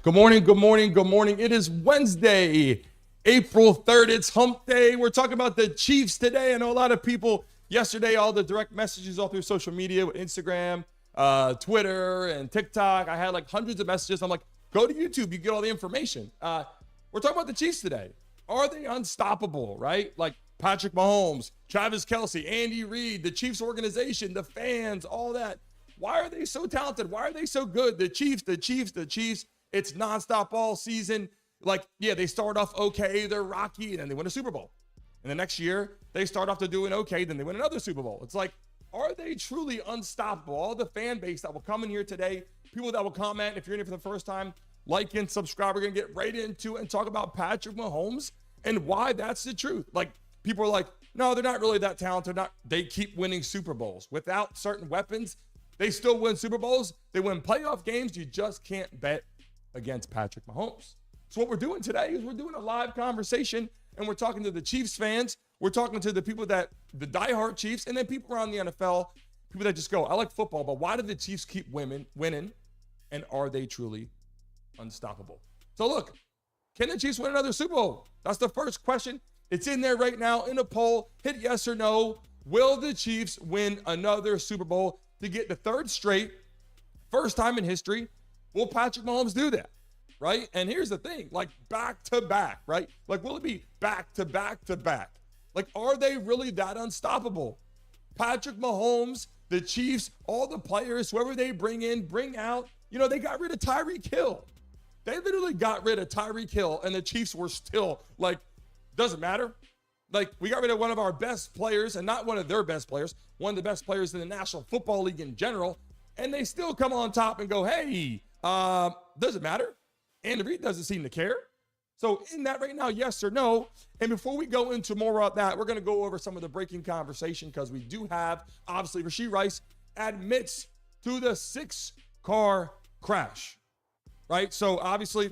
Good morning, good morning, good morning. It is Wednesday, April 3rd. It's hump day. We're talking about the Chiefs today. I know a lot of people yesterday, all the direct messages all through social media, with Instagram, Twitter, and TikTok. I had like hundreds of messages. I'm like, go to YouTube. You get all the information. We're talking about the Chiefs today. Are they unstoppable, right? Like Patrick Mahomes, Travis Kelce, Andy Reid, the Chiefs organization, the fans, all that. Why are they so talented? Why are they so good? The Chiefs. It's nonstop all season. Like, yeah, they start off okay, they're rocky, and then they win a Super Bowl. And the next year, they start off to doing okay, then they win another Super Bowl. It's like, are they truly unstoppable? All the fan base that will come in here today, people that will comment, if you're in here for the first time, like and subscribe. We're going to get right into it and talk about Patrick Mahomes and why that's the truth. Like, people are like, no, they're not really that talented. They keep winning Super Bowls. Without certain weapons, they still win Super Bowls. They win playoff games. You just can't bet against Patrick Mahomes. So what we're doing today is we're doing a live conversation, and we're talking to the Chiefs fans. We're talking to the people the diehard Chiefs, and then people around the NFL, people that just go, I like football, but why do the Chiefs keep winning? And are they truly unstoppable? So look, can the Chiefs win another Super Bowl? That's the first question. It's in there right now in a poll. Hit yes or no. Will the Chiefs win another Super Bowl to get the third straight? First time in history. Will Patrick Mahomes do that? Right? And here's the thing, like back to back, right? Like, will it be back to back to back? Like, are they really that unstoppable? Patrick Mahomes, the Chiefs, all the players, whoever they bring in, bring out, they got rid of Tyreek Hill. They literally got rid of Tyreek Hill, and the Chiefs were still like, doesn't matter. Like, we got rid of one of our best players, and not one of their best players, one of the best players in the National Football League in general, and they still come on top and go, hey, doesn't matter. Andy Reid doesn't seem to care. So in that right now, yes or no? And before we go into more about that, we're going to go over some of the breaking conversation, because we do have, obviously, Rashee Rice admits to the 6-car crash, right? So obviously,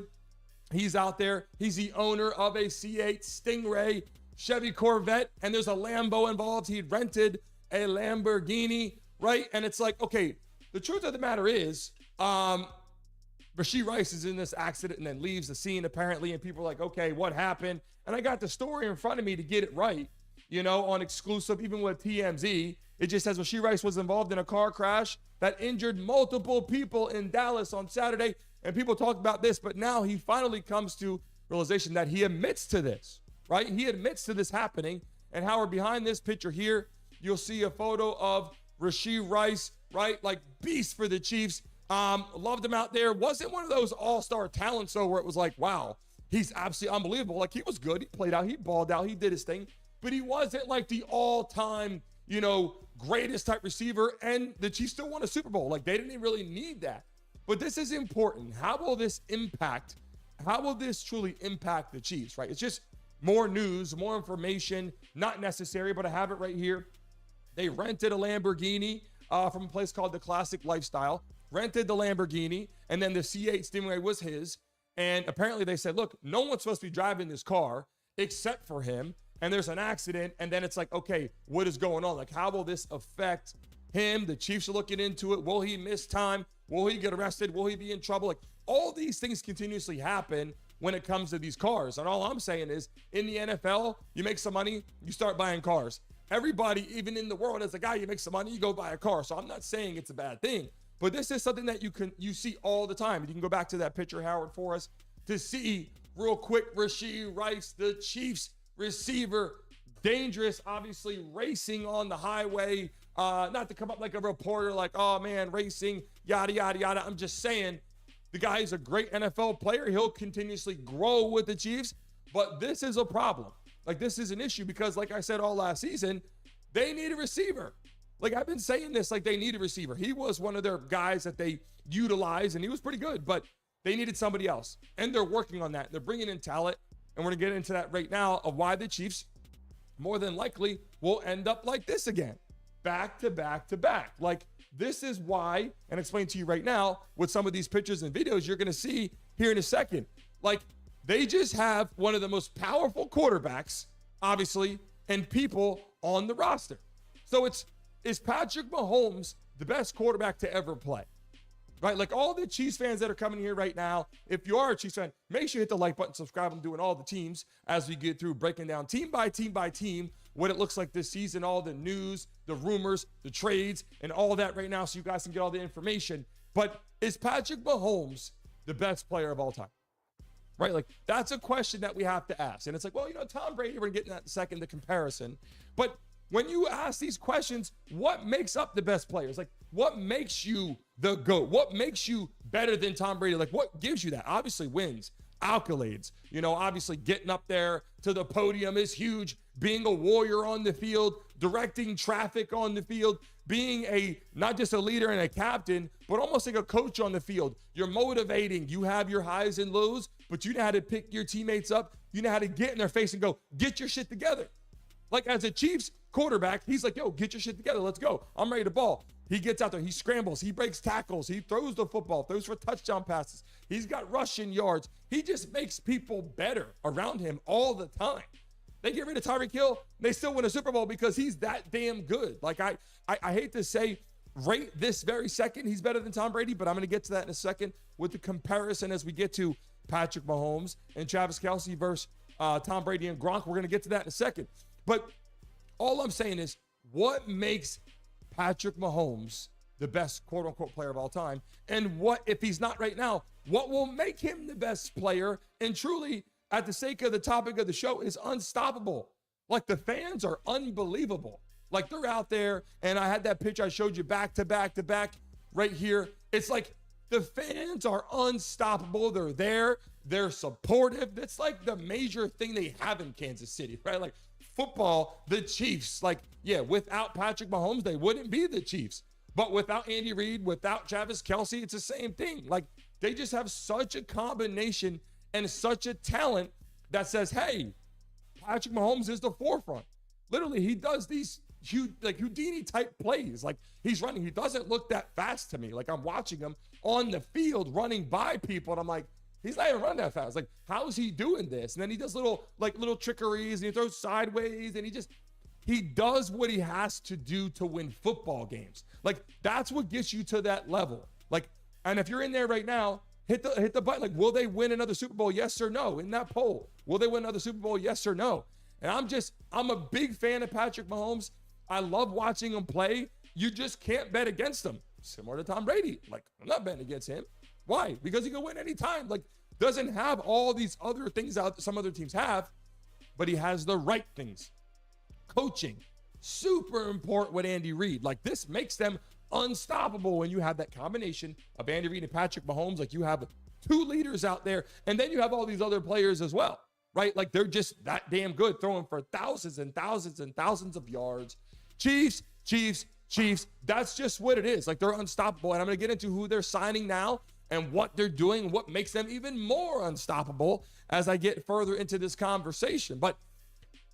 he's out there. He's the owner of a C8 Stingray Chevy Corvette, and there's a Lambo involved. He rented a Lamborghini, right? And it's like, okay, the truth of the matter is, Rashee Rice is in this accident and then leaves the scene apparently, and people are like, okay, what happened? And I got the story in front of me to get it right, on exclusive, even with TMZ. It just says Rashee Rice was involved in a car crash that injured multiple people in Dallas on Saturday, and people talk about this, but now he finally comes to realization that he admits to this, right? He admits to this happening. And Howard, behind this picture here, you'll see a photo of Rashee Rice, right? Like, beast for the Chiefs. Loved him out there. Wasn't one of those all-star talents, though, where it was like, wow, he's absolutely unbelievable. Like, he was good. He played out. He balled out. He did his thing. But he wasn't like the all-time, greatest type receiver. And the Chiefs still won a Super Bowl. Like, they didn't really need that. But this is important. How will this truly impact the Chiefs, right? It's just more news, more information, not necessary, but I have it right here. They rented a Lamborghini from a place called The Classic Lifestyle. Rented the Lamborghini, and then the C8 Stingray was his. And apparently they said, look, no one's supposed to be driving this car except for him. And there's an accident. And then it's like, okay, what is going on? Like, how will this affect him? The Chiefs are looking into it. Will he miss time? Will he get arrested? Will he be in trouble? Like, all these things continuously happen when it comes to these cars. And all I'm saying is, in the NFL, you make some money, you start buying cars. Everybody, even in the world, as a guy, you make some money, you go buy a car. So I'm not saying it's a bad thing. But this is something that you see all the time. You can go back to that picture, Howard, for us to see real quick. Rashee Rice, the Chiefs receiver, dangerous, obviously racing on the highway. Not to come up like a reporter, like, oh man, racing, yada, yada, yada. I'm just saying the guy is a great NFL player. He'll continuously grow with the Chiefs. But this is a problem. Like, this is an issue because, like I said all last season, they need a receiver. Like, I've been saying this, like, they need a receiver. He was one of their guys that they utilized, and he was pretty good, but they needed somebody else. And they're working on that. They're bringing in talent, and we're going to get into that right now of why the Chiefs more than likely will end up like this again. Back to back to back. Like, this is why, and explain to you right now, with some of these pictures and videos you're going to see here in a second. Like, they just have one of the most powerful quarterbacks, obviously, and people on the roster. So is Patrick Mahomes the best quarterback to ever play? right? Like all the Chiefs fans that are coming here right now, if you are a Chiefs fan, make sure you hit the like button, subscribe. I'm doing all the teams as we get through breaking down team by team by team what it looks like this season, all the news, the rumors, the trades, and all that right now so you guys can get all the information. But is Patrick Mahomes the best player of all time? Right? Like that's a question that we have to ask. And it's like, well, Tom Brady, we're getting that in a second, the comparison. But when you ask these questions, what makes up the best players? Like what makes you the GOAT? What makes you better than Tom Brady? Like what gives you that? Obviously wins, accolades, obviously getting up there to the podium is huge. Being a warrior on the field, directing traffic on the field, being not just a leader and a captain, but almost like a coach on the field. You're motivating. You have your highs and lows, but you know how to pick your teammates up. You know how to get in their face and go, get your shit together. Like as a Chiefs quarterback, he's like, yo, get your shit together. Let's go. I'm ready to ball. He gets out there. He scrambles. He breaks tackles. He throws the football, throws for touchdown passes. He's got rushing yards. He just makes people better around him all the time. They get rid of Tyreek Hill. They still win a Super Bowl because he's that damn good. Like I hate to say right this very second, he's better than Tom Brady, but I'm going to get to that in a second with the comparison as we get to Patrick Mahomes and Travis Kelce versus Tom Brady and Gronk. We're going to get to that in a second. But all I'm saying is what makes Patrick Mahomes the best quote unquote player of all time? And what, if he's not right now, what will make him the best player? And truly, at the sake of the topic of the show, is unstoppable. Like the fans are unbelievable. Like they're out there, and I had that picture I showed you back to back to back right here. It's like the fans are unstoppable. They're there. They're supportive. That's like the major thing they have in Kansas City, right? Like football, the Chiefs, like, yeah, without Patrick Mahomes, they wouldn't be the Chiefs. But without Andy Reid, without Travis Kelce, it's the same thing. Like they just have such a combination and such a talent that says, hey, Patrick Mahomes is the forefront. Literally, he does these huge, like Houdini type plays. Like he's running. He doesn't look that fast to me. Like I'm watching him on the field running by people, and I'm like, he's not even running that fast. Like, how is he doing this? And then he does little trickeries, and he throws sideways, and he does what he has to do to win football games. Like that's what gets you to that level. Like, and if you're in there right now, hit the button. Like, will they win another Super Bowl? Yes or no? In that poll, will they win another Super Bowl? Yes or no? And I'm a big fan of Patrick Mahomes. I love watching him play. You just can't bet against him. Similar to Tom Brady. Like, I'm not betting against him. Why? Because he can win anytime. Like, doesn't have all these other things out that some other teams have, but he has the right things. Coaching, super important with Andy Reid. Like, this makes them unstoppable when you have that combination of Andy Reid and Patrick Mahomes. Like, you have two leaders out there, and then you have all these other players as well, right? Like, they're just that damn good, throwing for thousands and thousands and thousands of yards. Chiefs. That's just what it is. Like, they're unstoppable. And I'm going to get into who they're signing now and what they're doing, what makes them even more unstoppable as I get further into this conversation. But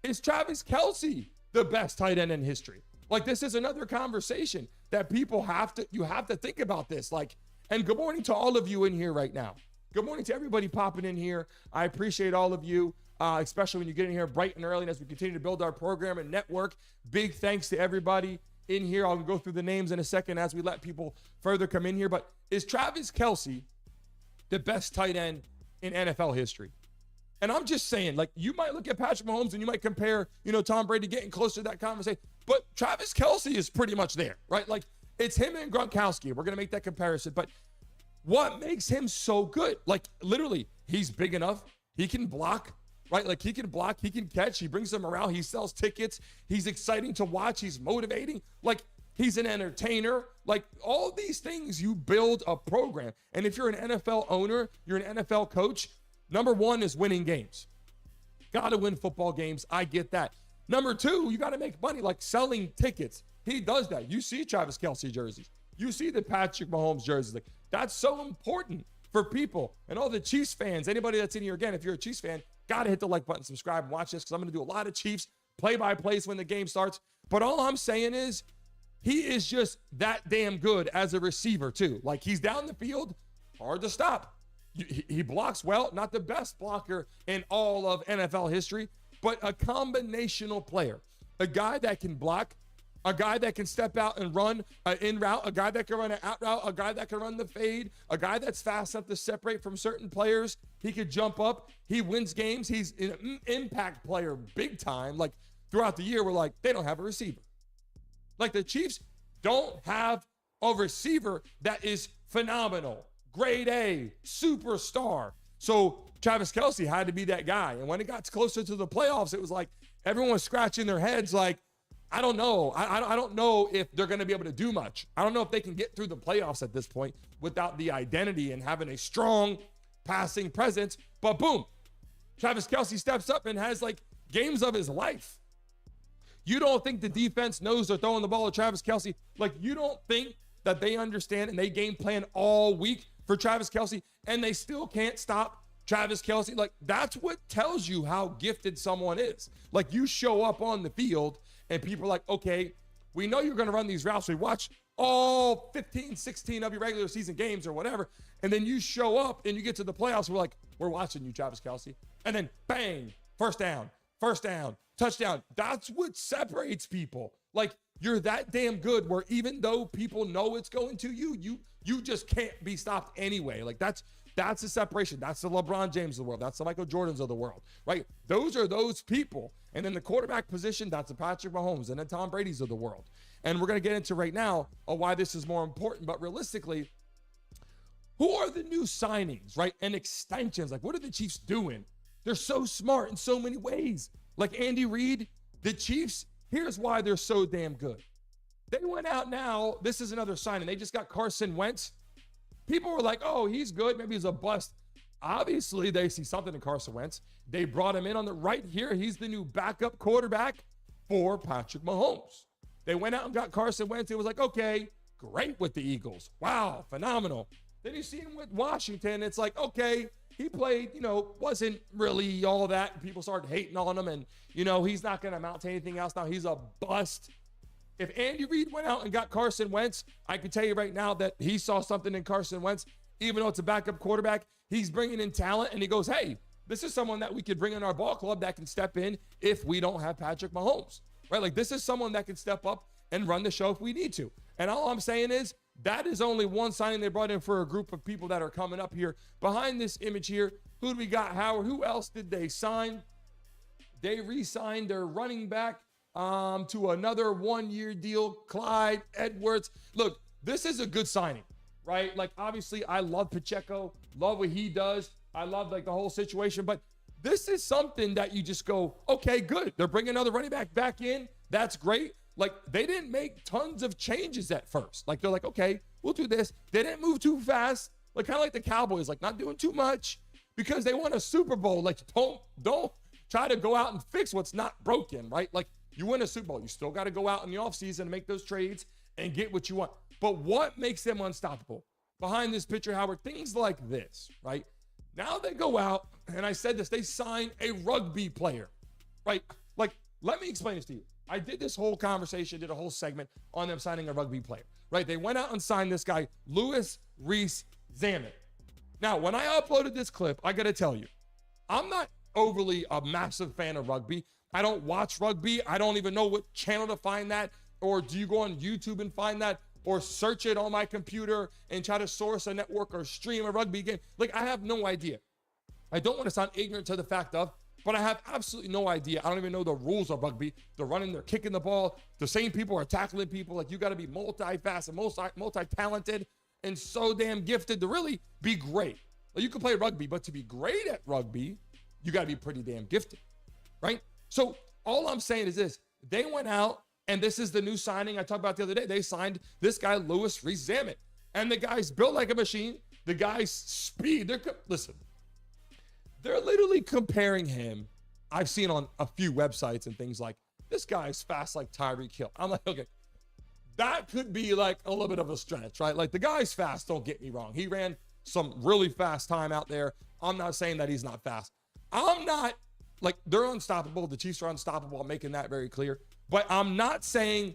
is Travis Kelce the best tight end in history? Like, this is another conversation that people you have to think about this. Like, and good morning to all of you in here right now. Good morning to everybody popping in here. I appreciate all of you, especially when you get in here bright and early and as we continue to build our program and network. Big thanks to everybody in here. I'll go through the names in a second as we let people further come in here. But is Travis Kelce the best tight end in NFL history? And I'm just saying, like, you might look at Patrick Mahomes and you might compare, Tom Brady getting closer to that conversation. But Travis Kelce is pretty much there, right? Like, it's him and Gronkowski. We're going to make that comparison. But what makes him so good? Like, literally, he's big enough. He can block, right? Like, he can block, he can catch, he brings them around, he sells tickets, he's exciting to watch, he's motivating. Like, he's an entertainer. Like, all these things, you build a program. And if you're an NFL owner, you're an NFL coach, number one is winning games. Got to win football games. I get that. Number two, you got to make money, like selling tickets. He does that. You see Travis Kelce jerseys. You see the Patrick Mahomes jerseys. Like, that's so important for people. And all the Chiefs fans, anybody that's in here, again, if you're a Chiefs fan, got to hit the like button, subscribe, and watch this, because I'm going to do a lot of Chiefs play-by-plays when the game starts. But all I'm saying is he is just that damn good as a receiver, too. Like, he's down the field, hard to stop. He blocks well, not the best blocker in all of NFL history, but a combinational player, a guy that can block, a guy that can step out and run an in route, a guy that can run an out route, a guy that can run the fade, a guy that's fast enough to separate from certain players. He could jump up. He wins games. He's an impact player big time. Like throughout the year, we're like, they don't have a receiver. Like the Chiefs don't have a receiver that is phenomenal, grade A, superstar. So Travis Kelce had to be that guy. And when it got closer to the playoffs, it was like everyone was scratching their heads like, I don't know. I don't know if they're going to be able to do much. I don't know if they can get through the playoffs at this point without the identity and having a strong passing presence. But boom, Travis Kelce steps up and has like games of his life. You don't think the defense knows they're throwing the ball to Travis Kelce? Like you don't think that they understand and they game plan all week for Travis Kelce and they still can't stop Travis Kelce? Like that's what tells you how gifted someone is. Like you show up on the field and people are like, okay, we know you're going to run these routes. We watch all 15, 16 of your regular season games or whatever. And then you show up and you get to the playoffs. We're like, we're watching you, Travis Kelce. And then bang, first down, touchdown. That's what separates people. Like you're that damn good where even though people know it's going to you, you just can't be stopped anyway. Like that's the separation. That's the LeBron James of the world. That's the Michael Jordans of the world, right? Those are those people. And then the quarterback position, that's the Patrick Mahomes and the Tom Brady's of the world. And we're going to get into right now why this is more important. But realistically, who are the new signings, right? And extensions. Like, what are the Chiefs doing? They're so smart in so many ways. Like Andy Reid, the Chiefs, here's why they're so damn good. They went out now. This is another signing. They just got Carson Wentz. People were like, oh, he's good. Maybe he's a bust. Obviously, they see something in Carson Wentz. They brought him in on the right here. He's the new backup quarterback for Patrick Mahomes. They went out and got Carson Wentz. It was like, okay, great with the Eagles. Wow, phenomenal. Then you see him with Washington. It's like, okay, he played, wasn't really all that. People started hating on him. And, he's not going to amount to anything else now. He's a bust. If Andy Reid went out and got Carson Wentz, I can tell you right now that he saw something in Carson Wentz. Even though it's a backup quarterback, he's bringing in talent and he goes, hey, this is someone that we could bring in our ball club that can step in if we don't have Patrick Mahomes, right? Like this is someone that can step up and run the show if we need to. And all I'm saying is that is only one signing they brought in for a group of people that are coming up here. Behind this image here, who do we got, Howard? Who else did they sign? They re-signed their running back to another one-year deal, Clyde Edwards. Look, this is a good signing, right? Like, obviously, I love Pacheco, love what he does. I love, like, the whole situation. But this is something that you just go, okay, good. They're bringing another running back in. That's great. Like, they didn't make tons of changes at first. Like, they're like, okay, we'll do this. They didn't move too fast. Like, kind of like the Cowboys, like, not doing too much because they won a Super Bowl. Like, don't try to go out and fix what's not broken, right? Like, you win a Super Bowl. You still got to go out in the offseason and make those trades and get what you want. But what makes them unstoppable? Behind this picture, Howard, things like this, right? Now they go out, and I said this, they sign a rugby player, right? Like, let me explain this to you. I did this whole conversation, did a whole segment on them signing a rugby player, right? They went out and signed this guy, Louis Rees-Zammit. Now, when I uploaded this clip, I got to tell you, I'm not overly a massive fan of rugby. I don't watch rugby. I don't even know what channel to find that. Or do you go on YouTube and find that? Or search it on my computer and try to source a network or stream a rugby game? Like, I have no idea. I don't want to sound ignorant to the fact of, but I have absolutely no idea. I don't even know the rules of rugby. They're running, they're kicking the ball. The same people are tackling people. Like, you got to be multi-fast and multi-talented and so damn gifted to really be great. Like, you can play rugby, but to be great at rugby, you got to be pretty damn gifted, right? So all I'm saying is this. They went out, and this is the new signing I talked about the other day. They signed this guy, Louis Rees-Zammit. And the guy's built like a machine. The guy's speed. Listen, they're literally comparing him. I've seen on a few websites and things like, this guy's fast like Tyreek Hill. I'm like, okay, that could be like a little bit of a stretch, right? Like, the guy's fast, don't get me wrong. He ran some really fast time out there. I'm not saying that he's not fast. I'm not, like, they're unstoppable. The Chiefs are unstoppable. I'm making that very clear. But I'm not saying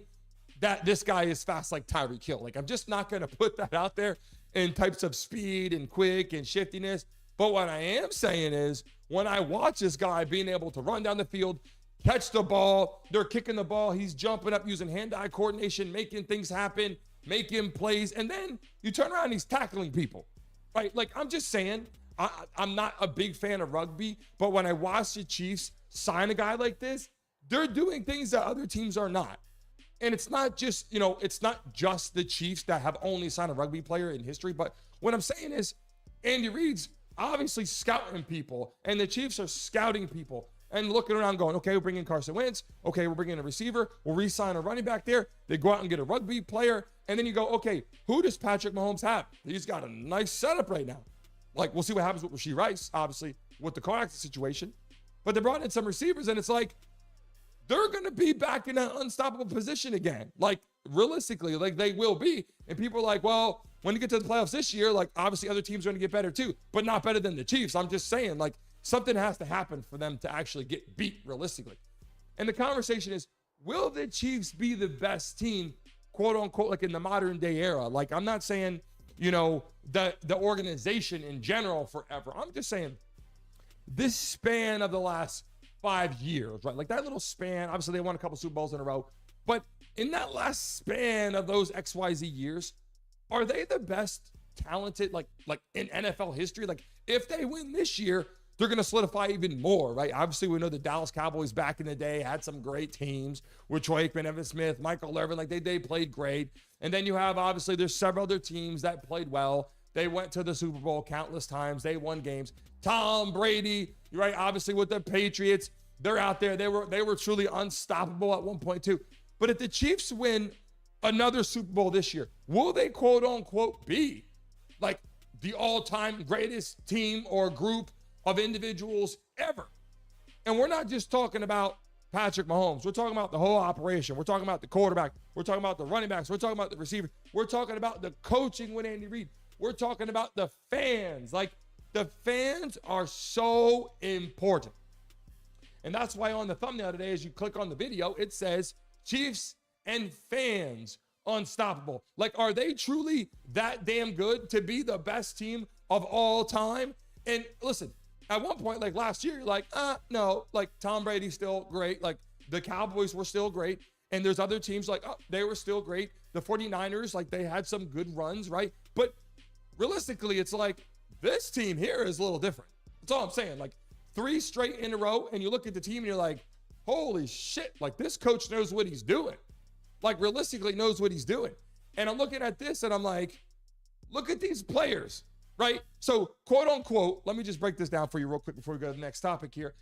that this guy is fast like Tyreek Hill. Like, I'm just not going to put that out there in types of speed and quick and shiftiness. But what I am saying is, when I watch this guy being able to run down the field, catch the ball. They're kicking the ball. He's jumping up, using hand-eye coordination, making things happen, making plays. And then you turn around and he's tackling people, right? Like, I'm just saying, I'm not a big fan of rugby, but when I watch the Chiefs sign a guy like this, they're doing things that other teams are not. And it's not just, it's not just the Chiefs that have only signed a rugby player in history. But what I'm saying is Andy Reid's obviously scouting people, and the Chiefs are scouting people and looking around going, okay, we're bringing Carson Wentz. Okay, we're bringing a receiver. We'll re-sign a running back there. They go out and get a rugby player. And then you go, okay, who does Patrick Mahomes have? He's got a nice setup right now. Like, we'll see what happens with Rashee Rice, obviously, with the car accident situation. But they brought in some receivers, and it's like, they're going to be back in an unstoppable position again. Like, realistically, like, they will be. And people are like, well, when you get to the playoffs this year, like, obviously other teams are going to get better too, but not better than the Chiefs. I'm just saying, like, something has to happen for them to actually get beat realistically. And the conversation is, will the Chiefs be the best team, quote unquote, like in the modern day era? Like, I'm not saying, the organization in general forever. I'm just saying this span of the last 5 years, right? Like that little span, obviously they won a couple Super Bowls in a row, but in that last span of those XYZ years, are they the best talented, like in NFL history? Like if they win this year, they're going to solidify even more, right? Obviously we know the Dallas Cowboys back in the day had some great teams with Troy Aikman, Evan Smith, Michael Irvin, like they played great. And then you have, obviously there's several other teams that played well. They went to the Super Bowl countless times. They won games. Tom Brady, right? Obviously with the Patriots, they're out there. They were truly unstoppable at one point too. But if the Chiefs win another Super Bowl this year, will they quote unquote be like the all-time greatest team or group of individuals ever? And we're not just talking about Patrick Mahomes. We're talking about the whole operation. We're talking about the quarterback. We're talking about the running backs. We're talking about the receivers. We're talking about the coaching with Andy Reid. We're talking about the fans. Like, the fans are so important. And that's why on the thumbnail today, as you click on the video, it says Chiefs and fans unstoppable. Like, are they truly that damn good to be the best team of all time? And listen, at one point, like last year, you're like, no, like Tom Brady's still great. Like the Cowboys were still great. And there's other teams like, they were still great. The 49ers, like they had some good runs, right? But realistically, it's like this team here is a little different. That's all I'm saying. Like 3 straight in a row, and you look at the team and you're like, holy shit, like this coach knows what he's doing. Like realistically knows what he's doing. And I'm looking at this and I'm like, look at these players, right? So quote unquote, let me just break this down for you real quick before we go to the next topic here.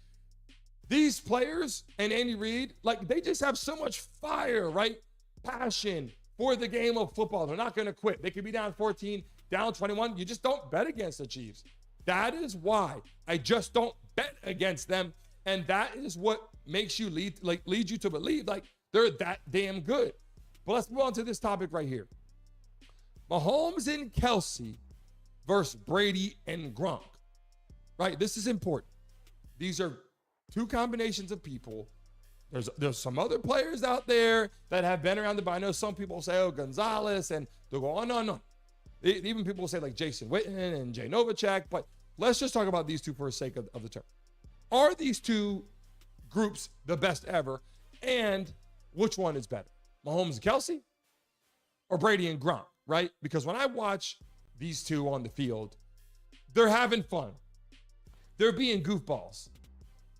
These players and Andy Reid, like they just have so much fire, right? Passion for the game of football. They're not going to quit. They could be down 14, down 21. You just don't bet against the Chiefs. That is why I just don't bet against them. And that is what makes you lead you to believe like they're that damn good. But let's move on to this topic right here. Mahomes and Kelce versus Brady and Gronk, right? This is important. These are 2 combinations of people. There's some other players out there that have been around the, but I know some people say, oh, Gonzalez, and they'll go on and on. Even people say like Jason Witten and Jay Novacek, but let's just talk about these 2 for the sake of the term. Are these 2 groups the best ever? And which one is better? Mahomes and Kelce or Brady and Gronk, right? Because when I watch these 2 on the field, they're having fun. They're being goofballs.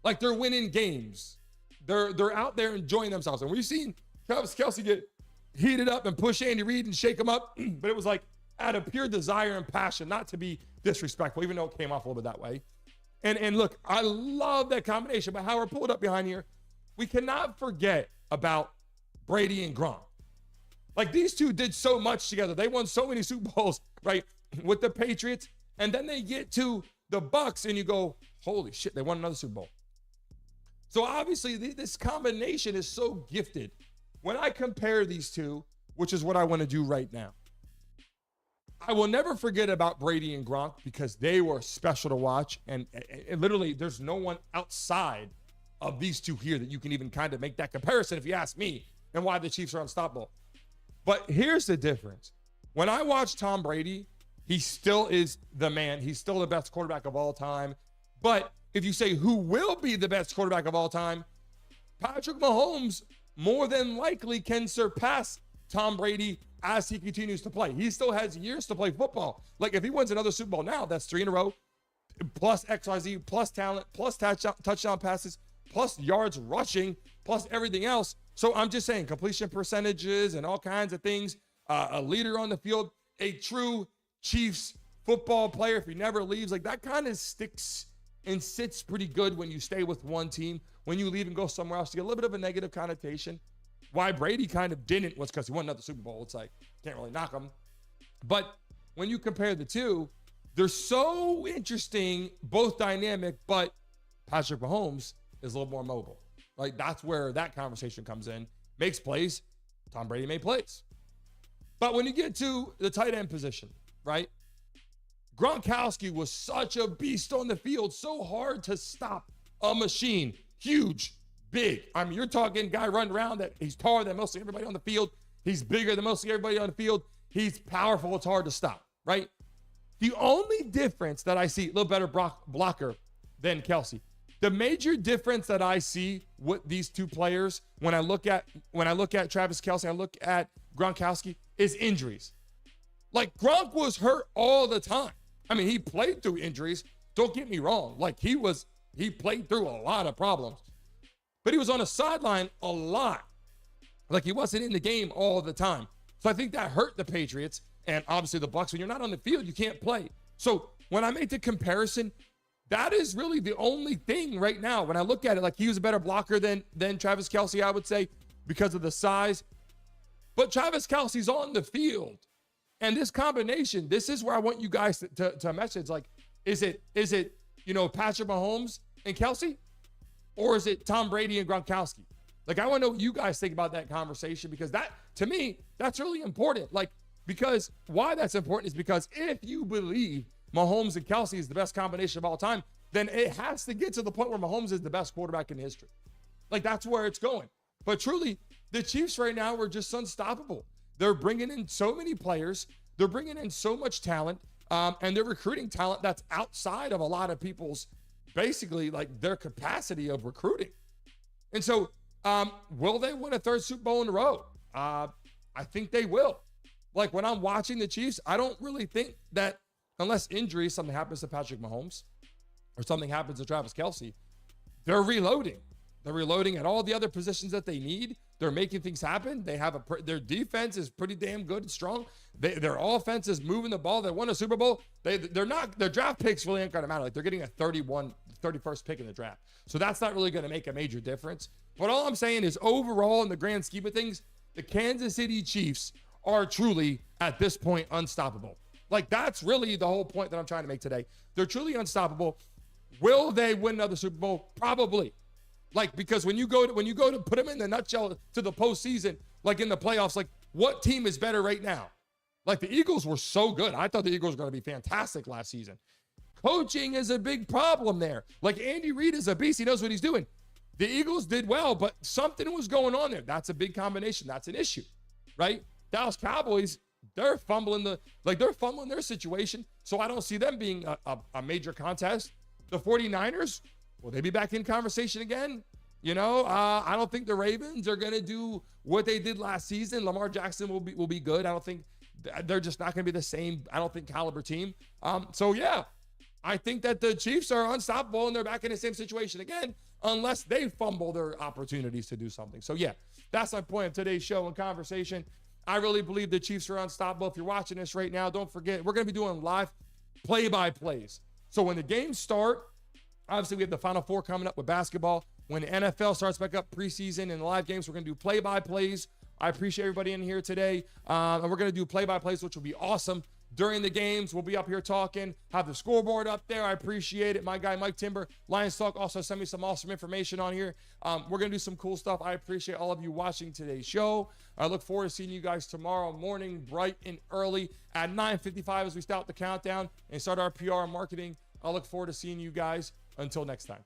Like they're winning games. They're out there enjoying themselves. And we've seen Travis Kelce get heated up and push Andy Reid and shake him up, but it was like out of pure desire and passion, not to be disrespectful, even though it came off a little bit that way. And look, I love that combination, but how we're pulled up behind here, we cannot forget about Brady and Gronk. Like these 2 did so much together. They won so many Super Bowls, right, with the Patriots. And then they get to the Bucs and you go, holy shit, they won another Super Bowl. So obviously this combination is so gifted. When I compare these 2, which is what I want to do right now, I will never forget about Brady and Gronk because they were special to watch. And literally there's no one outside of these 2 here that you can even kind of make that comparison if you ask me, and why the Chiefs are unstoppable. But here's the difference. When I watch Tom Brady, he still is the man. He's still the best quarterback of all time. But if you say who will be the best quarterback of all time, Patrick Mahomes more than likely can surpass Tom Brady as he continues to play. He still has years to play football. Like if he wins another Super Bowl now, that's 3 in a row, plus XYZ, plus talent, plus touchdown passes, plus yards rushing, plus everything else. So I'm just saying completion percentages and all kinds of things. A leader on the field, a true Chiefs football player. If he never leaves, like that kind of sticks and sits pretty good when you stay with one team. When you leave and go somewhere else, you get a little bit of a negative connotation. Why Brady kind of didn't was because he won another Super Bowl. It's like, can't really knock him. But when you compare the two, they're so interesting, both dynamic, but Patrick Mahomes is a little more mobile. Like that's where that conversation comes in. Makes plays. Tom Brady made plays. But when you get to the tight end position, right? Gronkowski was such a beast on the field, so hard to stop. A machine, huge, big. I mean, you're talking guy running around that he's taller than mostly everybody on the field. He's bigger than mostly everybody on the field. He's powerful. It's hard to stop, right? The only difference that I see, a little better blocker than Kelce. The major difference that I see with these two players when I look at Travis Kelce, I look at Gronkowski, is injuries. Like Gronk was hurt all the time. I mean, he played through injuries. Don't get me wrong. Like he played through a lot of problems, but he was on the sideline a lot. Like he wasn't in the game all the time. So I think that hurt the Patriots and obviously the Bucs. When you're not on the field, you can't play. So when I make the comparison, that is really the only thing right now. When I look at it, like he was a better blocker than Travis Kelce, I would say, because of the size. But Travis Kelce's on the field. And this combination, this is where I want you guys to message. Like, is it, Patrick Mahomes and Kelce? Or is it Tom Brady and Gronkowski? Like, I want to know what you guys think about that conversation, because that, to me, that's really important. Like, because why that's important is because if you believe Mahomes and Kelce is the best combination of all time, then it has to get to the point where Mahomes is the best quarterback in history. Like, that's where it's going. But truly, the Chiefs right now are just unstoppable. They're bringing in so many players. They're bringing in so much talent, and they're recruiting talent that's outside of a lot of people's, basically, like their capacity of recruiting. And so, will they win a third Super Bowl in a row? I think they will. Like when I'm watching the Chiefs, I don't really think that unless injury, something happens to Patrick Mahomes or something happens to Travis Kelce, they're reloading. They're reloading at all the other positions that they need. They're making things happen. They have their defense is pretty damn good and strong. Their offense is moving the ball. They won a Super Bowl. They're not, their draft picks really ain't going to matter. Like they're getting a 31st pick in the draft. So that's not really going to make a major difference. But all I'm saying is overall, in the grand scheme of things, the Kansas City Chiefs are truly at this point unstoppable. Like that's really the whole point that I'm trying to make today. They're truly unstoppable. Will they win another Super Bowl? Probably. Like, because when you go to put them in the nutshell to the postseason, like in the playoffs, like what team is better right now? Like the Eagles were so good. I thought the Eagles were going to be fantastic last season. Coaching is a big problem there. Like Andy Reid is a beast. He knows what he's doing. The Eagles did well, but something was going on there. That's a big combination. That's an issue, right? Dallas Cowboys, they're fumbling their situation. So I don't see them being a major contest. The 49ers, will they be back in conversation again? I don't think the Ravens are going to do what they did last season. Lamar Jackson will be good. I don't think they're just not going to be the same, I don't think, caliber team. So yeah, I think that the Chiefs are unstoppable and they're back in the same situation again, unless they fumble their opportunities to do something. So yeah, that's my point of today's show and conversation. I really believe the Chiefs are unstoppable. If you're watching this right now, don't forget, we're going to be doing live play-by-plays. So when the games start, obviously we have the Final Four coming up with basketball. When the NFL starts back up preseason and the live games, we're going to do play-by-plays. I appreciate everybody in here today. And we're going to do play-by-plays, which will be awesome. During the games, we'll be up here talking, have the scoreboard up there. I appreciate it. My guy, Mike Timber, Lions Talk, also sent me some awesome information on here. We're going to do some cool stuff. I appreciate all of you watching today's show. I look forward to seeing you guys tomorrow morning, bright and early at 9:55 as we start the countdown and start our PR and marketing. I look forward to seeing you guys. Until next time.